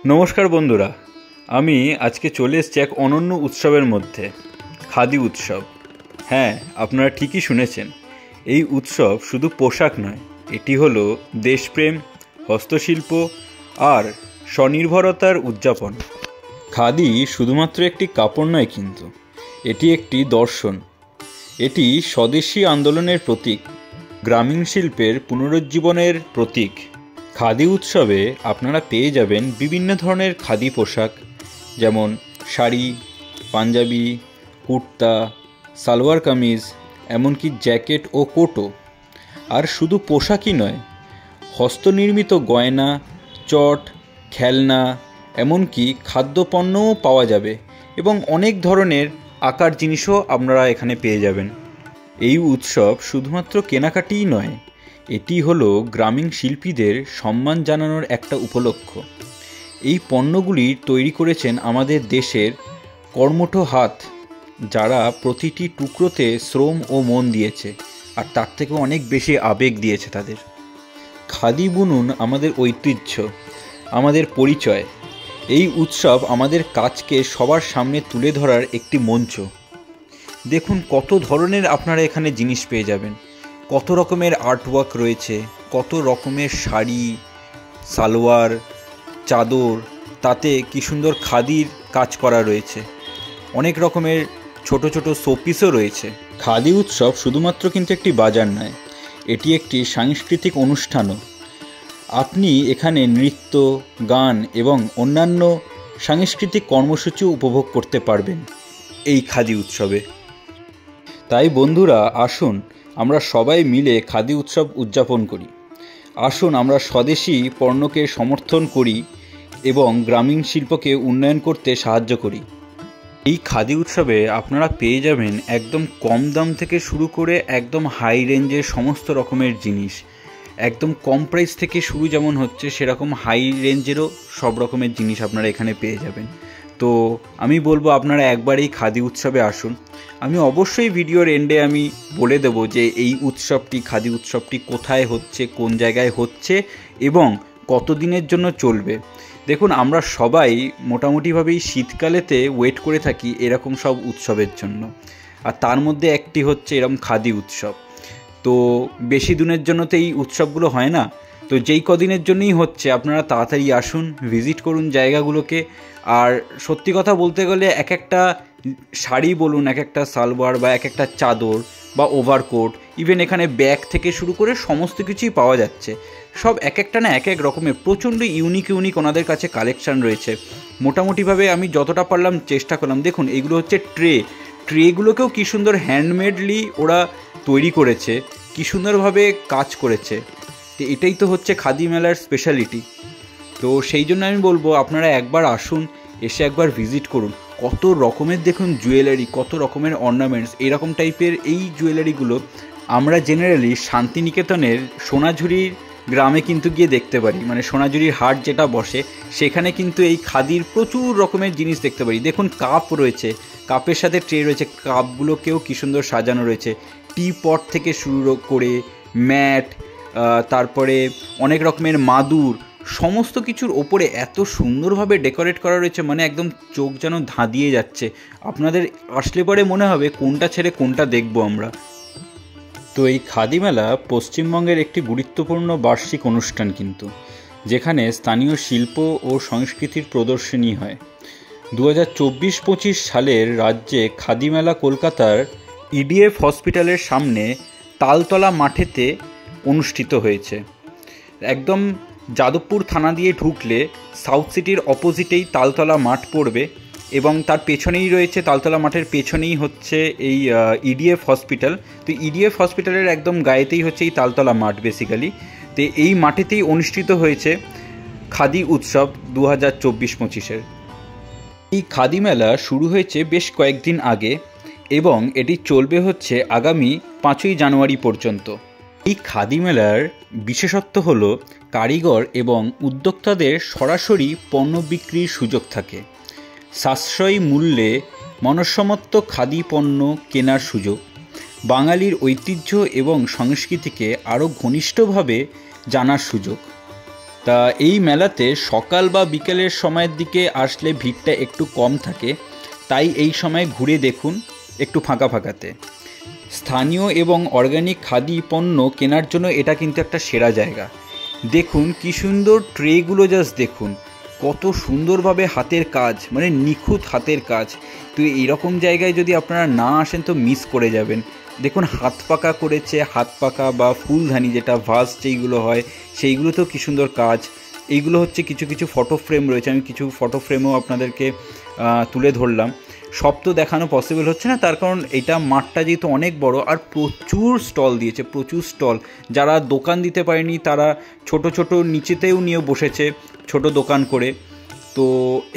নমস্কার বন্ধুরা, আমি আজকে চলে এসেছি এক অনন্য উৎসবের মধ্যে, খাদি উৎসব। হ্যাঁ, আপনারা ঠিকই শুনেছেন, এই উৎসব শুধু পোশাক নয়, এটি হলো দেশপ্রেম, হস্তশিল্প আর স্বনির্ভরতার উদযাপন। খাদি শুধুমাত্র একটি কাপড় নয়, কিন্তু এটি একটি দর্শন। এটি স্বদেশী আন্দোলনের প্রতীক, গ্রামীণ শিল্পের পুনরুজ্জীবনের প্রতীক। খাদি উৎসবে আপনারা পেয়ে যাবেন বিভিন্ন ধরনের খাদি পোশাক, যেমন শাড়ি, পাঞ্জাবি, কুর্তা, সালোয়ার কামিজ, এমনকি জ্যাকেট ও কোটও। আর শুধু পোশাকই নয়, হস্তনির্মিত গয়না, চট, খেলনা, এমনকি খাদ্যপণ্যও পাওয়া যাবে এবং অনেক ধরনের আকার জিনিসও আপনারা এখানে পেয়ে যাবেন। এই উৎসব শুধুমাত্র কেনাকাটিই নয়, এটি হলো গ্রামীণ শিল্পীদের সম্মান জানানোর একটা উপলক্ষ। এই পণ্যগুলি তৈরি করেছেন আমাদের দেশের কর্মঠ হাত, যারা প্রতিটি টুকরোতে শ্রম ও মন দিয়েছে, আর তার থেকেও অনেক বেশি আবেগ দিয়েছে তাদের। খাদি বুনুন আমাদের ঐতিহ্য, আমাদের পরিচয়। এই উৎসব আমাদের কাজকে সবার সামনে তুলে ধরার একটি মঞ্চ। দেখুন কত ধরনের আপনারা এখানে জিনিস পেয়ে যাবেন, কত রকমের আর্টওয়ার্ক রয়েছে, কত রকমের শাড়ি, সালোয়ার, চাদর, তাতে কি সুন্দর খাদির কাজ করা রয়েছে। অনেক রকমের ছোট ছোট শোপিসও রয়েছে। খাদি উৎসব শুধুমাত্র কিন্তু একটি বাজার নয়, এটি একটি সাংস্কৃতিক অনুষ্ঠানও। আপনি এখানে নৃত্য, গান এবং অন্যান্য সাংস্কৃতিক কর্মসূচিও উপভোগ করতে পারবেন এই খাদি উৎসবে। তাই বন্ধুরা, আসুন আমরা সবাই মিলে খাদি উৎসব উদযাপন করি। আসুন আমরা স্বদেশী পণ্যকে সমর্থন করি এবং গ্রামীণ শিল্পকে উন্নয়ন করতে সাহায্য করি। এই খাদি উৎসবে আপনারা পেয়ে যাবেন একদম কম দাম থেকে শুরু করে একদম হাই রেঞ্জের সমস্ত রকমের জিনিস। একদম কম প্রাইস থেকে শুরু যেমন হচ্ছে, সেরকম হাই রেঞ্জেরও সব রকমের জিনিস আপনারা এখানে পেয়ে যাবেন। তো আমি বলবো আপনারা একবার এই খাদি উৎসবে আসুন। আমি অবশ্যই ভিডিওর এন্ডে আমি বলে দেব যে এই উৎসবটি, খাদি উৎসবটি কোথায় হচ্ছে, কোন জায়গায় হচ্ছে এবং কত দিনের জন্য চলবে। দেখুন, আমরা সবাই মোটামুটিভাবেই শীতকালেতে ওয়েট করে থাকি এরকম সব উৎসবের জন্য, আর তার মধ্যে একটি হচ্ছে এরকম খাদি উৎসব। তো বেশি দিনের জন্য তো এই উৎসবগুলো হয় না, তো যেই কদিনের জন্যই হচ্ছে আপনারা তাড়াতাড়ি আসুন, ভিজিট করুন জায়গাগুলোকে। আর সত্যি কথা বলতে গেলে এক একটা শাড়ি বলুন, এক একটা সালোয়ার বা এক একটা চাদর বা ওভারকোট, ইভেন এখানে ব্যাগ থেকে শুরু করে সমস্ত কিছুই পাওয়া যাচ্ছে। সব এক একটা না এক এক রকমের প্রচণ্ড ইউনিক ওনাদের কাছে কালেকশান রয়েছে। মোটামুটিভাবে আমি যতটা পারলাম চেষ্টা করলাম। দেখুন, এগুলো হচ্ছে ট্রেগুলোকেও কী সুন্দর হ্যান্ডমেডলি ওরা তৈরি করেছে, কী সুন্দরভাবে কাজ করেছে। তো এটাই তো হচ্ছে খাদি মেলার স্পেশালিটি। তো সেই জন্য আমি বলবো আপনারা একবার আসুন, এসে একবার ভিজিট করুন। কত রকমের দেখুন জুয়েলারি, কত রকমের অর্নামেন্টস, এরকম টাইপের এই জুয়েলারিগুলো আমরা জেনারেলি শান্তিনিকেতনের সোনাঝুরির গ্রামে কিন্তু গিয়ে দেখতে পারি। মানে সোনাঝুরির হাট যেটা বসে, সেখানে কিন্তু এই খাদির প্রচুর রকমের জিনিস দেখতে পারি। দেখুন, কাপ রয়েছে, কাপের সাথে ট্রে রয়েছে, কাপগুলোকেও কী সুন্দর সাজানো রয়েছে। টি পট থেকে শুরু করে ম্যাট, তারপরে অনেক রকমের মাদুর, সমস্ত কিছুর ওপরে এত সুন্দরভাবে ডেকোরেট করা রয়েছে, মানে একদম চোখ যেন ধাঁধিয়ে যাচ্ছে। আপনাদের আসলে পরে মনে হবে কোনটা ছেড়ে কোনটা দেখব আমরা। তো এই খাদি মেলা পশ্চিমবঙ্গের একটি গুরুত্বপূর্ণ বার্ষিক অনুষ্ঠান কিন্তু, যেখানে স্থানীয় শিল্প ও সংস্কৃতির প্রদর্শনী হয়। 2024-25 সালের রাজ্যে খাদি মেলা কলকাতার ইডিএফ হসপিটালের সামনে তালতলা মাঠেতে অনুষ্ঠিত হয়েছে। একদম যাদবপুর থানা দিয়ে ঢুকলে সাউথ সিটির অপোজিটেই তালতলা মাঠ পড়বে এবং তার পেছনেই রয়েছে, তালতলা মাঠের পেছনেই হচ্ছে এই ইডিএফ হসপিটাল। তো ইডিএফ হসপিটালের একদম গায়েতেই হচ্ছে এই তালতলা মাঠ বেসিক্যালি। তো এই মাঠেতেই অনুষ্ঠিত হয়েছে খাদি উৎসব 2024-25-এর। এই খাদি মেলা শুরু হয়েছে বেশ কয়েকদিন আগে এবং এটি চলবে হচ্ছে আগামী 5ই জানুয়ারি পর্যন্ত। এই খাদি মেলার বিশেষত্ব হলো কারিগর এবং উদ্যোক্তাদের সরাসরি পণ্য বিক্রির সুযোগ থাকে, সাশ্রয়ী মূল্যে মনস্সমত্ব খাদি পণ্য কেনার সুযোগ, বাঙালির ঐতিহ্য এবং সংস্কৃতিকে আরও ঘনিষ্ঠভাবে জানার সুযোগ। তা এই মেলাতে সকাল বা বিকেলের সময়ের দিকে আসলে ভিড়টা একটু কম থাকে, তাই এই সময় ঘুরে দেখুন একটু ফাঁকা ফাঁকাতে। স্থানীয় এবং অর্গ্যানিক খাদি পণ্য কেনার জন্য এটা কিন্তু একটা সেরা জায়গা। দেখুন কি সুন্দর ট্রেগুলো, জাস্ট দেখুন কত সুন্দরভাবে হাতের কাজ, মানে নিখুঁত হাতের কাজ। তো এইরকম জায়গায় যদি আপনারা না আসেন তো মিস করে যাবেন। দেখুন হাত পাকা করেছে, হাত পাকা বা ফুলদানি যেটা ভাস যেইগুলো হয় সেইগুলোতেও কী সুন্দর কাজ। এইগুলো হচ্ছে কিছু কিছু ফটো ফ্রেম রয়েছে, আমি কিছু ফটো ফ্রেমও আপনাদেরকে তুলে ধরলাম। সব তো দেখানো পসিবল হচ্ছে না, তার কারণ এটা মাঠটা যেহেতু অনেক বড় আর প্রচুর স্টল দিয়েছে, প্রচুর স্টল। যারা দোকান দিতে পারেনি তারা ছোট ছোট নিচেতেও নিয়ে বসেছে ছোট দোকান করে। তো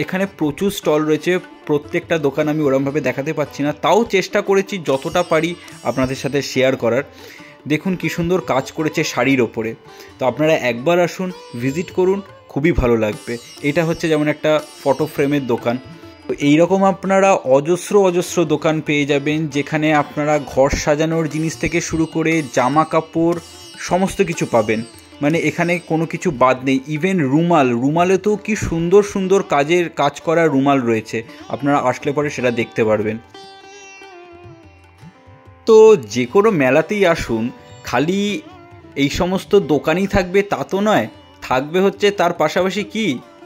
এখানে প্রচুর স্টল রয়েছে, প্রত্যেকটা দোকান আমি ওরমভাবে দেখাতে পাচ্ছি না, তাও চেষ্টা করেছি যতটা পারি আপনাদের সাথে শেয়ার করার। দেখুন কী সুন্দর কাজ করেছে শাড়ির ওপরে। তো আপনারা একবার আসুন, ভিজিট করুন, খুবই ভালো লাগবে। এটা হচ্ছে যেমন একটা ফটো ফ্রেমের দোকান। তো এইরকম আপনারা অজস্র অজস্র দোকান পেয়ে যাবেন, যেখানে আপনারা ঘর সাজানোর জিনিস থেকে শুরু করে জামা কাপড় সমস্ত কিছু পাবেন। মানে এখানে কোনো কিছু বাদ নেই। ইভেন রুমালে তো কি সুন্দর সুন্দর কাজ করা রুমাল রয়েছে, আপনারা আসলে পরে সেটা দেখতে পারবেন। তো যে কোনো মেলাতেই আসুন, খালি এই সমস্ত দোকানই থাকবে তা তো নয়, থাকবে হচ্ছে তার পাশাপাশি কি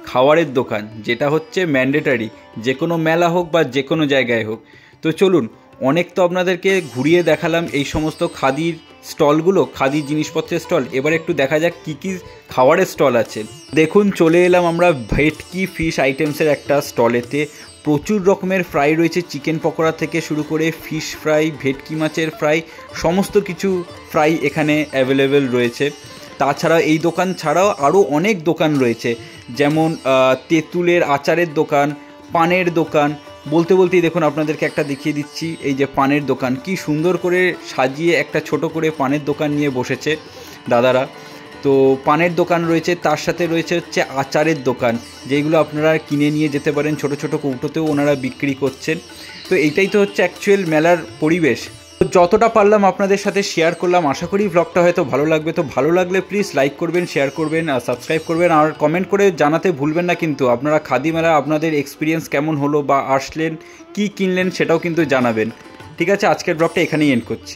খাবারের দোকান, যেটা হচ্ছে ম্যান্ডেটারি, যে কোনো মেলা হোক বা যে কোনো জায়গায় হোক। তো চলুন, অনেক তো আপনাদেরকে ঘুরিয়ে দেখালাম এই সমস্ত খাদির স্টলগুলো, খাদির জিনিসপত্রের স্টল। এবার একটু দেখা যাক কী কী খাবারের স্টল আছে। দেখুন চলে এলাম আমরা ভেটকি ফিশ আইটেমসের একটা স্টলেতে। প্রচুর রকমের ফ্রাই রয়েছে, চিকেন পকোড়া থেকে শুরু করে ফিশ ফ্রাই, ভেটকি মাছের ফ্রাই, সমস্ত কিছু ফ্রাই এখানে অ্যাভেলেবেল রয়েছে। তাছাড়া এই দোকান ছাড়াও আরও অনেক দোকান রয়েছে, যেমন তেঁতুলের আচারের দোকান, পানের দোকান। বলতে বলতেই দেখুন আপনাদেরকে একটা দেখিয়ে দিচ্ছি, এই যে পানের দোকান, কি সুন্দর করে সাজিয়ে একটা ছোট করে পানের দোকান নিয়ে বসেছে দাদারা। তো পানের দোকান রয়েছে, তার সাথে রয়েছে হচ্ছে আচারের দোকান, যেগুলো আপনারা কিনে নিয়ে যেতে পারেন, ছোট ছোট কৌটোতেও ওনারা বিক্রি করছেন। তো এইটাই তো হচ্ছে অ্যাকচুয়াল মেলার পরিবেশ। তো যতটা পারলাম আপনাদের সাথে শেয়ার করলাম, আশা করি ব্লগটা হয়তো ভালো লাগবে। তো ভালো লাগলে প্লিজ লাইক করবেন, শেয়ার করবেন আর সাবস্ক্রাইব করবেন, আর কমেন্ট করে জানাতে ভুলবেন না কিন্তু আপনারা খাদি মেলা আপনাদের এক্সপিরিয়েন্স কেমন হলো, বা আসলেন কি কিনলেন সেটাও কিন্তু জানাবেন। ঠিক আছে, আজকের ব্লগটা এখানেই এন্ড করছি।